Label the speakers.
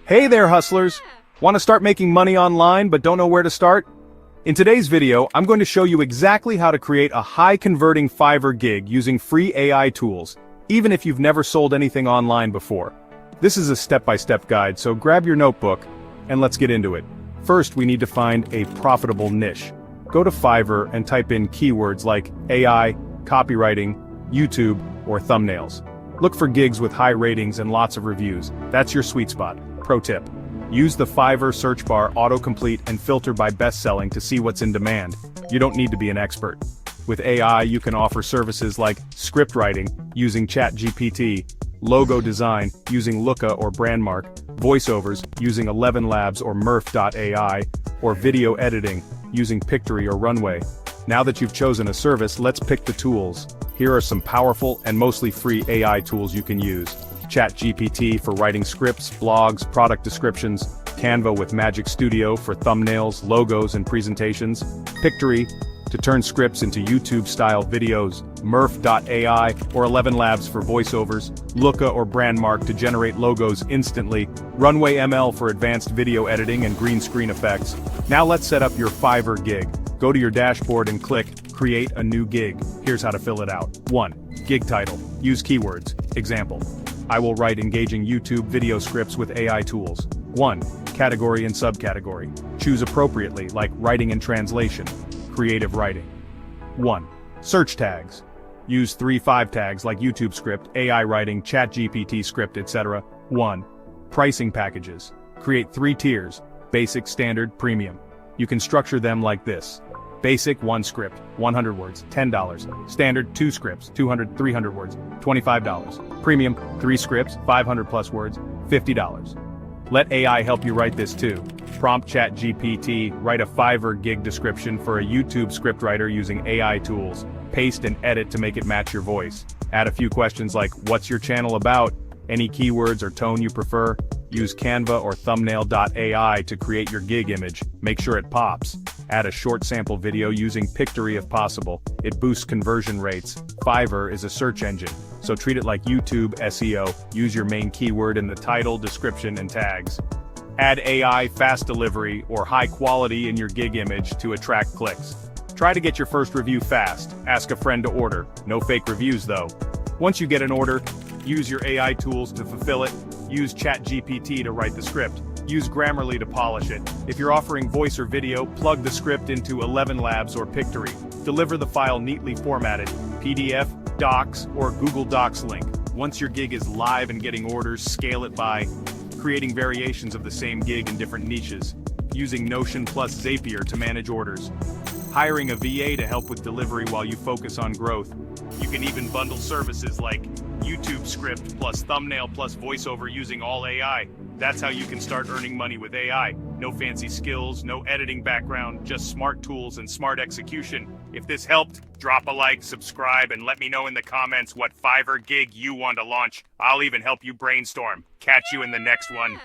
Speaker 1: Hey there, hustlers! Want to start making money online but don't know where to start? In today's video, I'm going to show you exactly how to create a high-converting Fiverr gig using free AI tools, even if you've never sold anything online before. This is a step-by-step guide, so grab your notebook and let's get into it. First, we need to find a profitable niche. Go to Fiverr and type in keywords like AI, copywriting, YouTube, or thumbnails. Look for gigs with high ratings and lots of reviews. That's your sweet spot. Pro tip: use the Fiverr search bar autocomplete and filter by best-selling to see what's in demand. You don't need to be an expert. With AI, you can offer services like script writing using ChatGPT, logo design using Looka or Brandmark, voiceovers using 11 Labs or Murph.ai, or video editing using Pictory or Runway. Now that you've chosen a service, let's pick the tools. Here are some powerful and mostly free AI tools you can use. ChatGPT for writing scripts, blogs, product descriptions, Canva with Magic Studio for thumbnails, logos, and presentations, Pictory to turn scripts into YouTube-style videos, Murph.ai or 11 Labs for voiceovers, Looka or Brandmark to generate logos instantly, Runway ML for advanced video editing and green screen effects. Now let's set up your Fiverr gig. Go to your dashboard and click Create a New Gig. Here's how to fill it out. 1. Gig title. Use keywords. Example: I will write engaging YouTube video scripts with AI tools. 1. Category and subcategory. Choose appropriately, like writing and translation, creative writing. 1. Search tags. Use 3-5 tags like YouTube script, AI writing, ChatGPT script, etc. 1. Pricing packages. Create 3 tiers: basic, standard, premium. You can structure them like this. Basic, 1 script, 100 words, $10. Standard, 2 scripts, 200, 300 words, $25. Premium, 3 scripts, 500 plus words, $50. Let AI help you write this too. Prompt ChatGPT, write a Fiverr gig description for a YouTube scriptwriter using AI tools. Paste and edit to make it match your voice. Add a few questions like, what's your channel about? Any keywords or tone you prefer? Use Canva or thumbnail.ai to create your gig image. Make sure it pops. Add a short sample video using Pictory if possible. It boosts conversion rates. Fiverr is a search engine, so treat it like YouTube SEO. Use your main keyword in the title, description, and tags. Add AI fast delivery or high quality in your gig image to attract clicks. Try to get your first review fast. Ask a friend to order. No fake reviews though. Once you get an order, use your AI tools to fulfill it. Use ChatGPT to write the script. Use Grammarly to polish it. If you're offering voice or video, plug the script into 11 Labs or Pictory. Deliver the file neatly formatted, PDF, Docs, or Google Docs link. Once your gig is live and getting orders, scale it by creating variations of the same gig in different niches. Using Notion plus Zapier to manage orders. Hiring a VA to help with delivery while you focus on growth. You can even bundle services like YouTube script plus thumbnail plus voiceover using all AI. That's how you can start earning money with AI. No fancy skills, no editing background, just smart tools and smart execution. If this helped, drop a like, subscribe, and let me know in the comments what Fiverr gig you want to launch. I'll even help you brainstorm. Catch you in the next one.